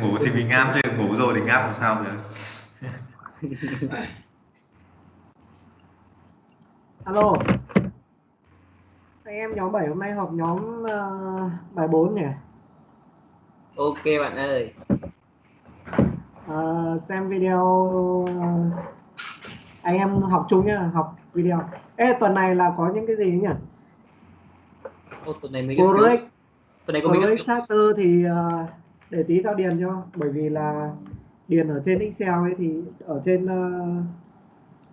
Ngủ thì mình ngáp chứ ngủ rồi thì ngáp làm sao được. Alo, anh em nhóm 7 hôm nay họp nhóm bài 4 nhỉ? Ok bạn ơi. Xem video, anh em học chung nhá, học video. Ê, tuần này là có những cái gì nhỉ? Ô, tuần này mới nghiên cứu. Project, Tuần này có mấy nghiên project cứu. charter thì để tí tao điền cho, bởi vì là điền ở trên Excel ấy thì ở trên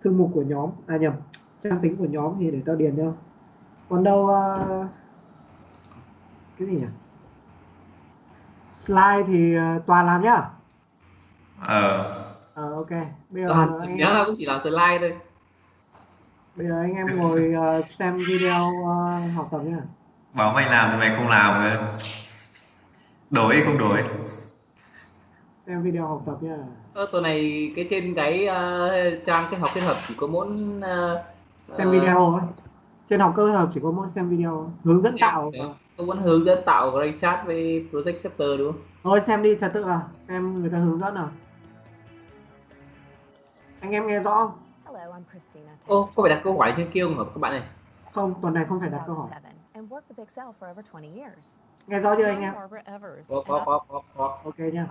thư mục của nhóm, trang tính của nhóm thì để tao điền cho. Còn đâu cái gì nhỉ? Slide thì Toàn làm nhá. Ok. Bây giờ Toàn anh nhớ em là cũng chỉ làm slide thôi. bây giờ anh em ngồi xem video học tập nhá. Bảo mày làm thì mày không làm cơ. Đổi không đổi. Xem video học tập nhá. Tuần này cái trên cái trang kết hợp chỉ có mỗi Xem video ấy. Trên học cơ học chỉ có mỗi xem video, hướng dẫn tạo. Tôi vẫn hướng dẫn tạo của Rank Chat với Project Chapter đúng không? Thôi xem đi trật tự à, xem người ta hướng dẫn nào. Anh em nghe rõ không? Ô, có phải đặt câu hỏi trên kia không hả các bạn này? Không, tuần này không phải đặt câu hỏi. Nghe rõ chưa anh em? Có. Ok nha.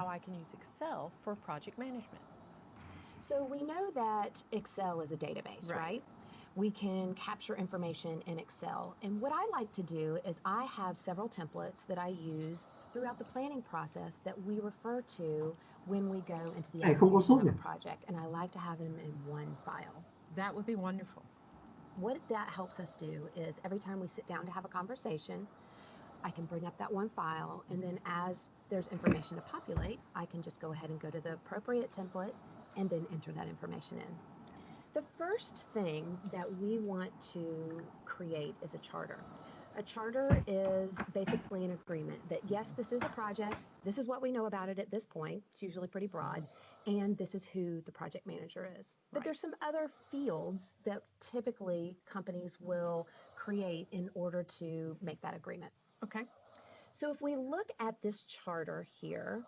So we know that Excel is a database, right? We can capture information in Excel. And what I like to do is I have several templates that I use throughout the planning process that we refer to when we go into the execution of a project. And I like to have them in one file. That would be wonderful. What that helps us do is every time we sit down to have a conversation, I can bring up that one file, and then as there's information to populate, I can just go ahead and go to the appropriate template and then enter that information in. The first thing that we want to create is a charter. A charter is basically an agreement that yes, this is a project, this is what we know about it at this point, it's usually pretty broad, and this is who the project manager is. But there's some other fields that typically companies will create in order to make that agreement. Okay. So if we look at this charter here,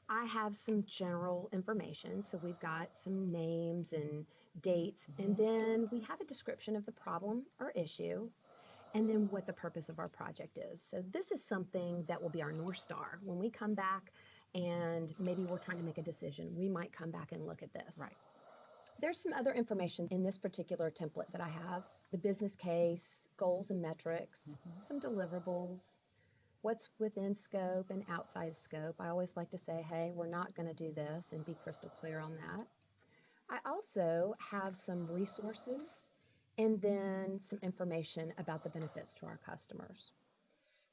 I have some general information. So we've got some names and dates, and then we have a description of the problem or issue, and then what the purpose of our project is. So this is something that will be our North Star. When we come back and maybe we're trying to make a decision, we might come back and look at this. Right. There's some other information in this particular template that I have. The business case, goals and metrics, some deliverables, what's within scope and outside scope. I always like to say, hey, we're not going to do this, and be crystal clear on that. I also have some resources and then some information about the benefits to our customers.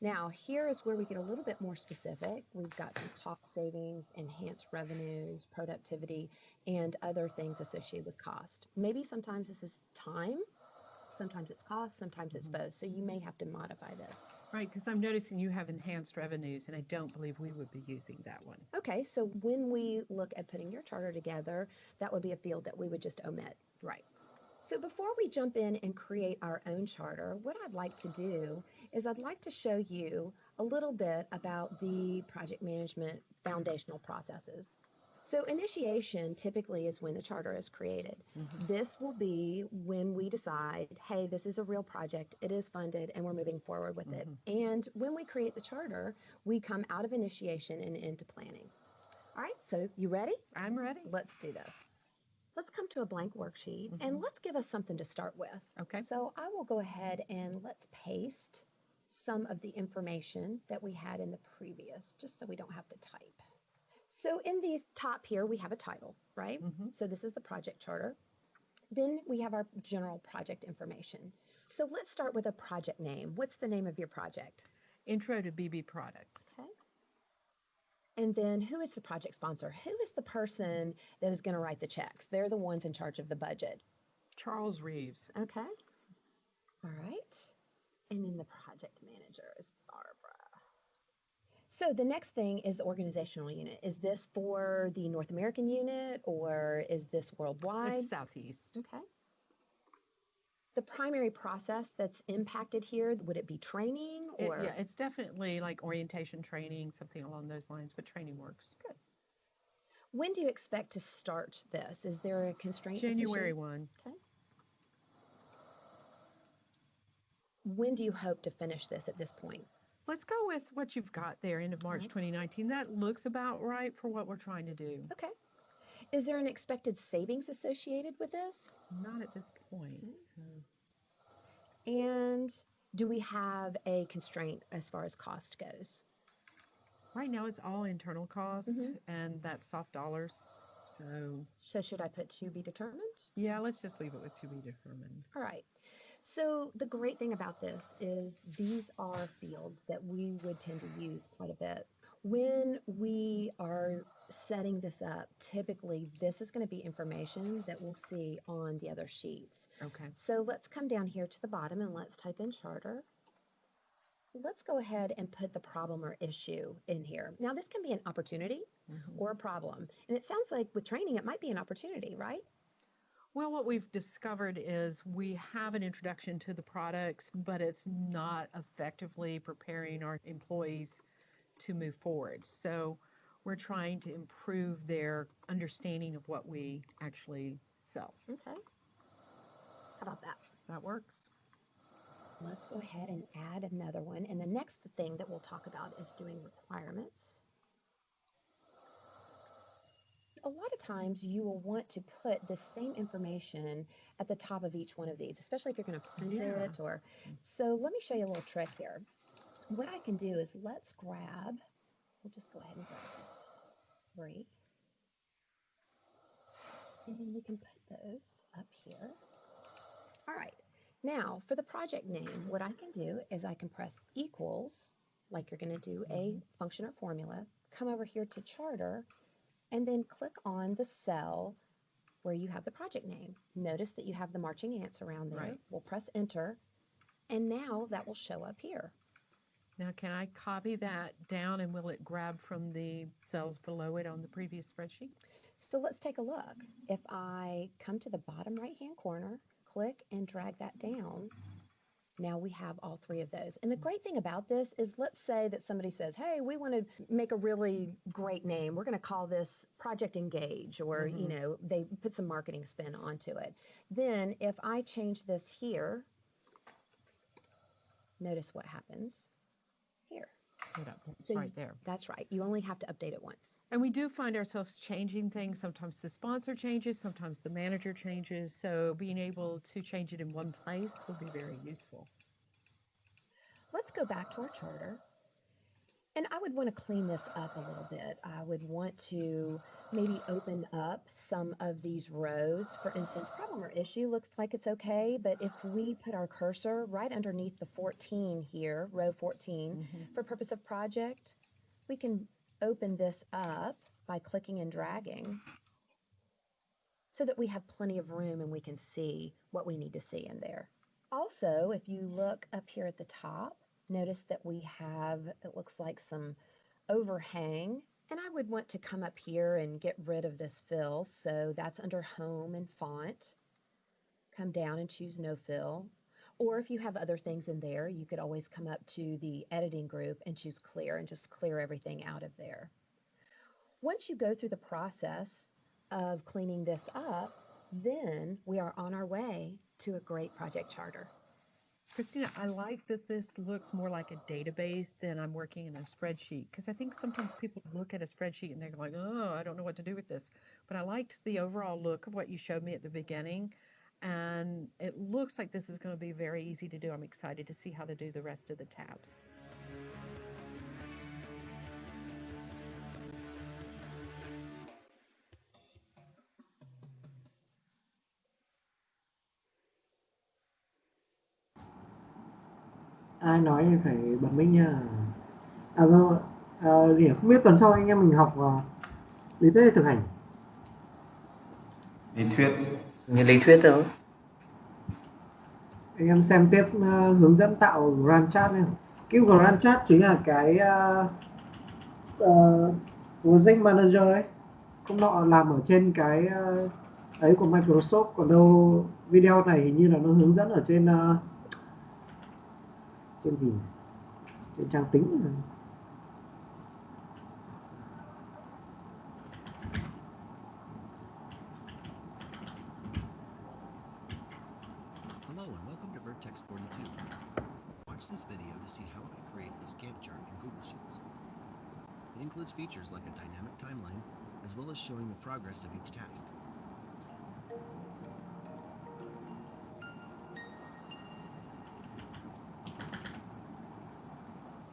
Now, here is where we get a little bit more specific. We've got some cost savings, enhanced revenues, productivity, and other things associated with cost. Maybe sometimes this is time, sometimes it's cost, sometimes it's both. So you may have to modify this. Right, because I'm noticing you have enhanced revenues, and I don't believe we would be using that one. Okay, so when we look at putting your charter together, that would be a field that we would just omit. Right. So before we jump in and create our own charter, what I'd like to do is I'd like to show you a little bit about the project management foundational processes. So initiation typically is when the charter is created. This will be when we decide, hey, this is a real project, it is funded, and we're moving forward with it. And when we create the charter, we come out of initiation and into planning. All right, so you ready? I'm ready. Let's do this. Let's come to a blank worksheet and let's give us something to start with. Okay. So I will go ahead and let's paste some of the information that we had in the previous, just so we don't have to type. So in the top here, we have a title, right? So this is the project charter. Then we have our general project information. So let's start with a project name. What's the name of your project? Intro to BB Products. Okay. And then who is the project sponsor? Who is the person that is going to write the checks? They're the ones in charge of the budget. Charles Reeves. Okay. All right. And then the project manager is Barbara. So the next thing is the organizational unit. Is this for the North American unit or is this worldwide? It's Southeast. Okay. The primary process that's impacted here, would it be training or? Yeah, it's definitely like orientation training, something along those lines, but training works. Good. When do you expect to start this? Is there a constraint January associated? 1. Okay. When do you hope to finish this at this point? Let's go with what you've got there, end of March 2019. That looks about right for what we're trying to do. Okay. Is there an expected savings associated with this? Not at this point. So. And do we have a constraint as far as cost goes? Right now, it's all internal cost, and that's soft dollars. So should I put to be determined? Yeah, let's just leave it with to be determined. All right. So the great thing about this is these are fields that we would tend to use quite a bit. When we are setting this up, typically this is going to be information that we'll see on the other sheets. Okay. So let's come down here to the bottom and let's type in charter. Let's go ahead and put the problem or issue in here. Now this can be an opportunity or a problem. And it sounds like with training it might be an opportunity, right? Well, what we've discovered is we have an introduction to the products, but it's not effectively preparing our employees to move forward. So we're trying to improve their understanding of what we actually sell. Okay. How about that? That works. Let's go ahead and add another one. And the next thing that we'll talk about is doing requirements. A lot of times you will want to put the same information at the top of each one of these, especially if you're going to print it or. So let me show you a little trick here. What I can do is we'll just go ahead and grab these three. And then we can put those up here. All right. Now, for the project name, what I can do is I can press equals, like you're going to do a function or formula, come over here to charter, and then click on the cell where you have the project name. Notice that you have the marching ants around there. Right. We'll press enter, and now that will show up here. Now, can I copy that down, and will it grab from the cells below it on the previous spreadsheet? So let's take a look. If I come to the bottom right-hand corner, click and drag that down, now we have all three of those. And the great thing about this is, let's say that somebody says, hey, we want to make a really great name. We're going to call this Project Engage, or, you know, they put some marketing spin onto it. Then if I change this here, notice what happens here. So right there. That's right. You only have to update it once. And we do find ourselves changing things. Sometimes the sponsor changes, sometimes the manager changes. So being able to change it in one place will be very useful. Let's go back to our charter. And I would want to clean this up a little bit. I would want to maybe open up some of these rows. For instance, problem or issue looks like it's okay, but if we put our cursor right underneath the 14 here, row 14, for purpose of project, we can open this up by clicking and dragging so that we have plenty of room and we can see what we need to see in there. Also, if you look up here at the top, notice that we have, it looks like some overhang, and I would want to come up here and get rid of this fill. So that's under Home and Font. Come down and choose No Fill. Or if you have other things in there, you could always come up to the editing group and choose Clear and just clear everything out of there. Once you go through the process of cleaning this up, then we are on our way to a great project charter. Christina, I like that this looks more like a database than I'm working in a spreadsheet, because I think sometimes people look at a spreadsheet and they're like, oh, I don't know what to do with this. But I liked the overall look of what you showed me at the beginning, and it looks like this is going to be very easy to do. I'm excited to see how to do the rest of the tabs. Ai nói thì phải bật mic nha. À vâng, gì không biết tuần sau anh em mình học lý thuyết hay thực hành? Lý thuyết. Như lý thuyết thôi. Anh em xem tiếp hướng dẫn tạo Grand Chat nha. Cái Grand Chat chính là cái project manager ấy. Cũng nọ làm ở trên cái ấy của Microsoft, còn đâu video này hình như là nó hướng dẫn ở trên trên gì? Trên trang tính. 42. Watch this video to see how to create this Gantt chart in Google Sheets. It includes features like a dynamic timeline, as well as showing the progress of each task.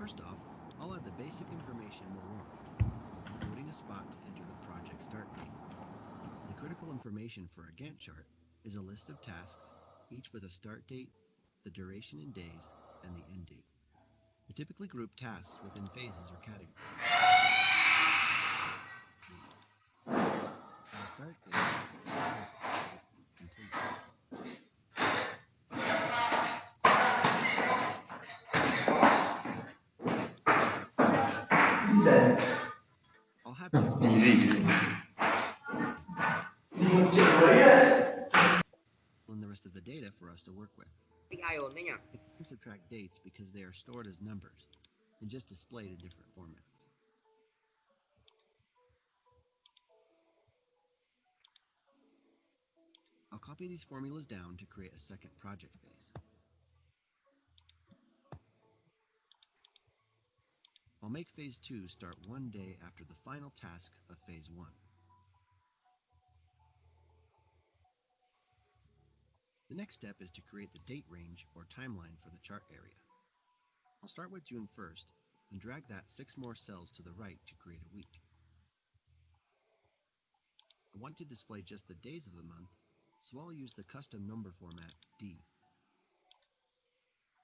First off, I'll add the basic information we'll want, including a spot to enter the project start date. The critical information for a Gantt chart is a list of tasks, each with a start date, the duration in days, and the end date. We typically group tasks within phases or categories. At a start date, complete. I'll have this Easy. and the rest of the data for us to work with. AI ổn đấy nhỉ? We can subtract dates because they are stored as numbers and just displayed in different formats. I'll copy these formulas down to create a second project phase. I'll make phase 2 start one day after the final task of phase 1. The next step is to create the date range or timeline for the chart area. I'll start with June 1st and drag that 6 more cells to the right to create a week. I want to display just the days of the month, so I'll use the custom number format D.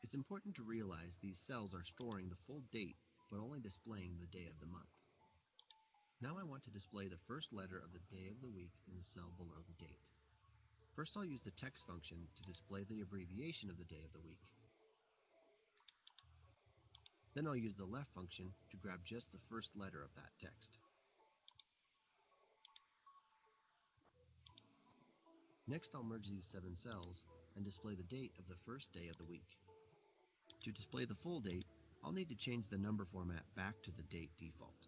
It's important to realize these cells are storing the full date but only displaying the day of the month. Now I want to display the first letter of the day of the week in the cell below the date. First I'll use the text function to display the abbreviation of the day of the week. Then I'll use the left function to grab just the first letter of that text. Next I'll merge these 7 cells and display the date of the first day of the week. To display the full date, I'll need to change the number format back to the date default.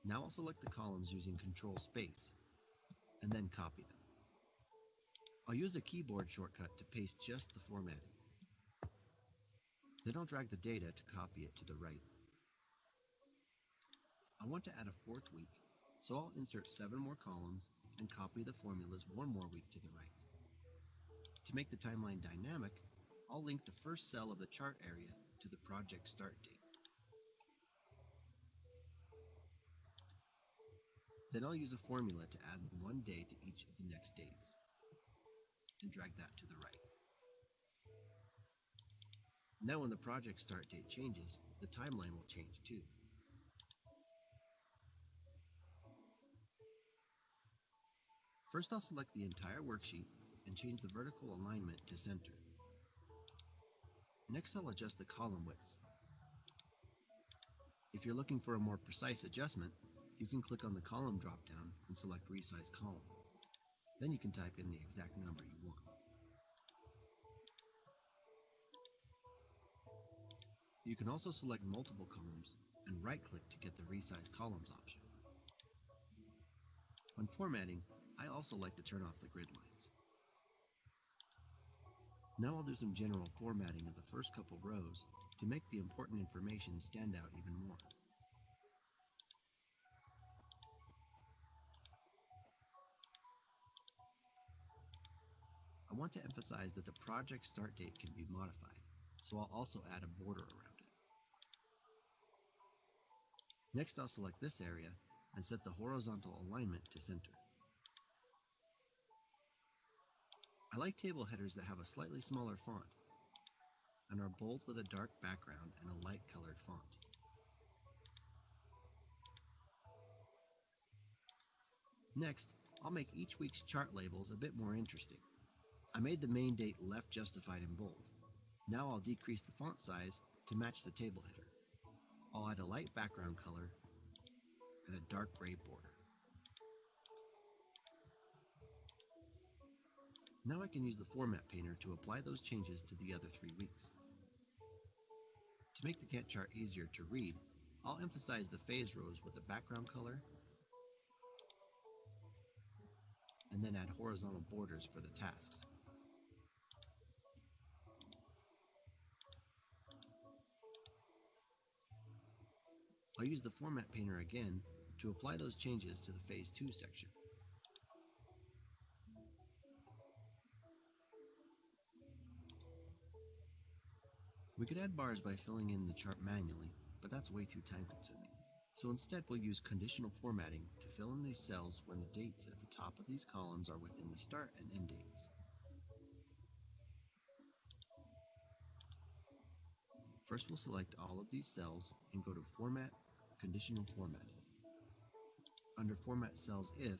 Now I'll select the columns using Control Space, and then copy them. I'll use a keyboard shortcut to paste just the formatting. Then I'll drag the data to copy it to the right. I want to add a 4th week, so I'll insert 7 more columns and copy the formulas 1 more week to the right. To make the timeline dynamic, I'll link the first cell of the chart area to the project start date. Then I'll use a formula to add 1 day to each of the next dates, and drag that to the right. Now when the project start date changes, the timeline will change too. First I'll select the entire worksheet and change the vertical alignment to center. Next I'll adjust the column widths. If you're looking for a more precise adjustment, you can click on the column drop-down and select Resize Column. Then you can type in the exact number you want. You can also select multiple columns and right-click to get the Resize Columns option. When formatting, I also like to turn off the grid lines. Now I'll do some general formatting of the first couple rows to make the important information stand out even more. I want to emphasize that the project start date can be modified, so I'll also add a border around it. Next I'll select this area and set the horizontal alignment to center. I like table headers that have a slightly smaller font and are bold with a dark background and a light colored font. Next, I'll make each week's chart labels a bit more interesting. I made the main date left justified in bold. Now I'll decrease the font size to match the table header. I'll add a light background color and a dark gray border. Now I can use the Format Painter to apply those changes to the other 3 weeks. To make the Gantt chart easier to read, I'll emphasize the phase rows with a background color and then add horizontal borders for the tasks. I'll use the Format Painter again to apply those changes to the Phase 2 section. We could add bars by filling in the chart manually, but that's way too time-consuming. So instead we'll use conditional formatting to fill in these cells when the dates at the top of these columns are within the start and end dates. First we'll select all of these cells and go to Format, Conditional Formatting. Under Format Cells If,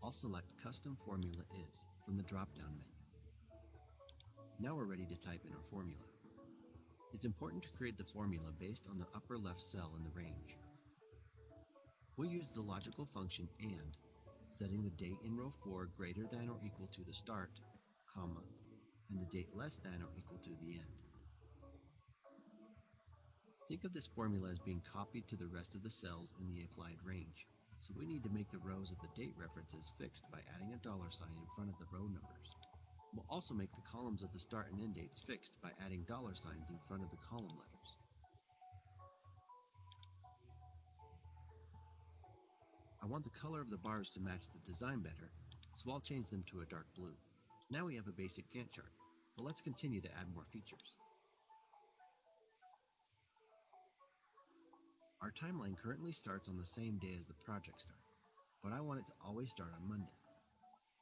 I'll select Custom Formula Is from the drop-down menu. Now we're ready to type in our formula. It's important to create the formula based on the upper left cell in the range. We'll use the logical function AND, setting the date in row 4 greater than or equal to the start, comma, and the date less than or equal to the end. Think of this formula as being copied to the rest of the cells in the applied range, so we need to make the rows of the date references fixed by adding a $sign in front of the row numbers. We'll also make the columns of the start and end dates fixed by adding $signs in front of the column letters. I want the color of the bars to match the design better, so I'll change them to a dark blue. Now we have a basic Gantt chart, but let's continue to add more features. Our timeline currently starts on the same day as the project start, but I want it to always start on Monday.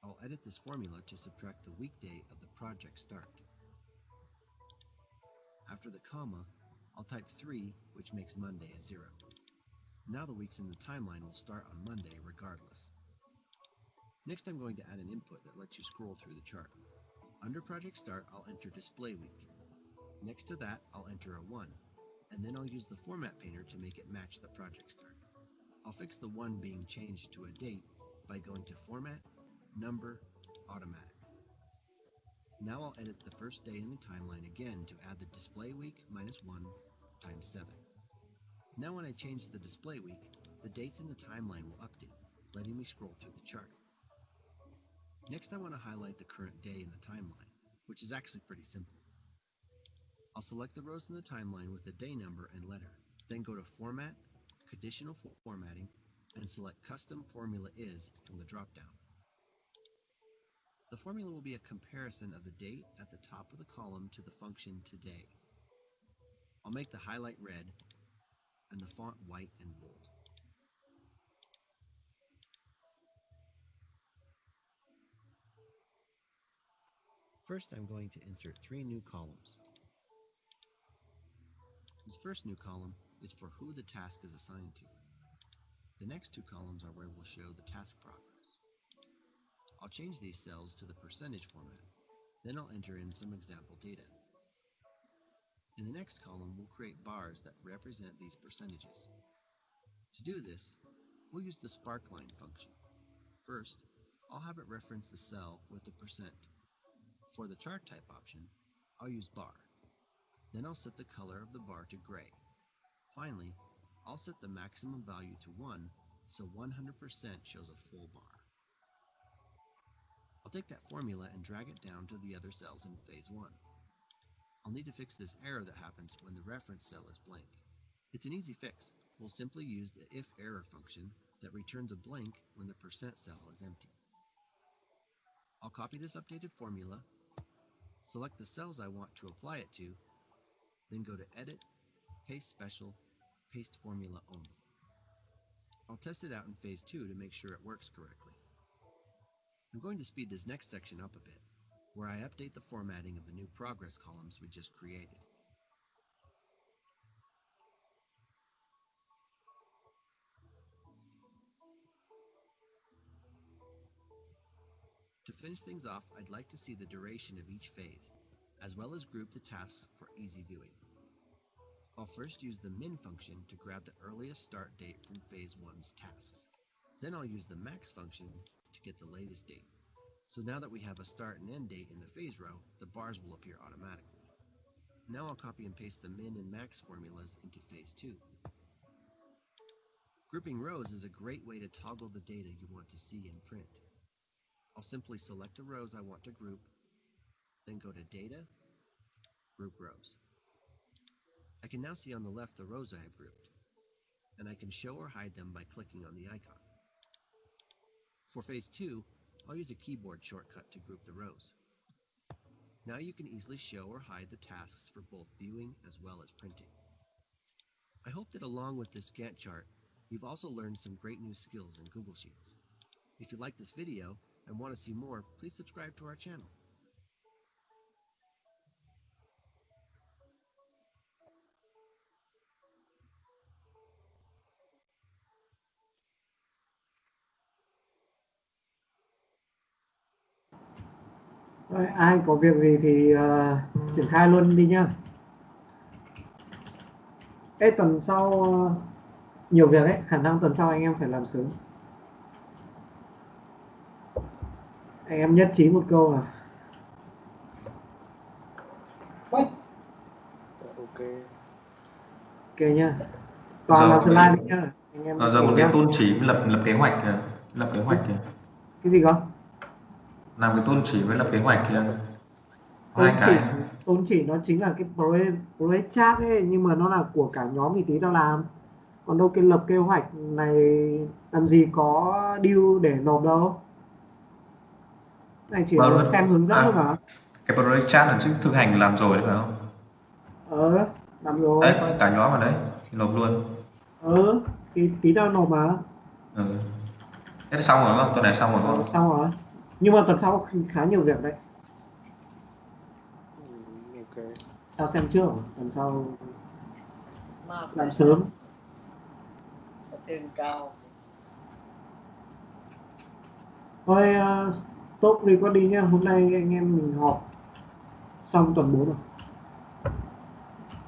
I'll edit this formula to subtract the weekday of the project start. After the comma, I'll type 3, which makes Monday a 0. Now the weeks in the timeline will start on Monday regardless. Next I'm going to add an input that lets you scroll through the chart. Under Project Start, I'll enter Display Week. Next to that, I'll enter a 1, and then I'll use the Format Painter to make it match the project start. I'll fix the 1 being changed to a date by going to Format, Number, Automatic. Now I'll edit the first day in the timeline again to add the Display Week minus 1 times 7. Now when I change the display week, the dates in the timeline will update, letting me scroll through the chart. Next I want to highlight the current day in the timeline, which is actually pretty simple. I'll select the rows in the timeline with the day number and letter, then go to Format, Conditional Formatting, and select Custom Formula Is from the drop-down. The formula will be a comparison of the date at the top of the column to the function today. I'll make the highlight red and the font white and bold. First, I'm going to insert 3 new columns. This first new column is for who the task is assigned to. The next 2 columns are where we'll show the task progress. I'll change these cells to the percentage format, then I'll enter in some example data. In the next column, we'll create bars that represent these percentages. To do this, we'll use the sparkline function. First, I'll have it reference the cell with the percent. For the chart type option, I'll use bar. Then I'll set the color of the bar to gray. Finally, I'll set the maximum value to 1, so 100% shows a full bar. I'll take that formula and drag it down to the other cells in phase 1. I'll need to fix this error that happens when the reference cell is blank. It's an easy fix. We'll simply use the if-error function that returns a blank when the percent cell is empty. I'll copy this updated formula, select the cells I want to apply it to, then go to Edit, Paste Special, Paste Formula Only. I'll test it out in phase 2 to make sure it works correctly. I'm going to speed this next section up a bit, where I update the formatting of the new progress columns we just created. To finish things off, I'd like to see the duration of each phase, as well as group the tasks for easy viewing. I'll first use the min function to grab the earliest start date from phase 1's tasks. Then I'll use the max function to get the latest date. So now that we have a start and end date in the phase row, the bars will appear automatically. Now I'll copy and paste the min and max formulas into phase 2. Grouping rows is a great way to toggle the data you want to see in print. I'll simply select the rows I want to group, then go to Data, Group Rows. I can now see on the left the rows I have grouped. and I can show or hide them by clicking on the icon. For phase 2, I'll use a keyboard shortcut to group the rows. Now you can easily show or hide the tasks for both viewing as well as printing. I hope that along with this Gantt chart, you've also learned some great new skills in Google Sheets. If you like this video and want to see more, please subscribe to our channel. Rồi, ai có việc gì thì triển khai luôn đi nhá. Ê, tuần sau nhiều việc ấy, khả năng tuần sau anh em phải làm sớm. Anh em nhất trí một câu là Ok. ok nhá. Toàn làm slide đi nhá. Anh em giờ một cái tôn chỉ với lập kế hoạch kìa. Lập kế hoạch kìa. Cái gì cơ? Làm cái tôn chỉ với lập kế hoạch kìa. Hai cái. Tôn chỉ nó chính là cái project chart ấy, nhưng mà nó là của cả nhóm thì tí tao làm. Còn đâu cái lập kế hoạch này làm gì có deal để nộp đâu. Này chỉ xem hướng dẫn thôi mà. Cái project chart là chứ thực hành làm rồi đấy phải không? Làm rồi. Đấy, có cả nhóm ở đấy thì nộp luôn. Thì tí tao nộp mà. Thế xong rồi không? Tuần này xong rồi không? Xong rồi. Nhưng mà tuần sau khá nhiều việc đấy. Ok. Tao xem trước, tuần sau làm sớm. Sẽ tiền cao. Thôi, stop recording nhá. Hôm nay anh em mình họp xong tuần 4 rồi.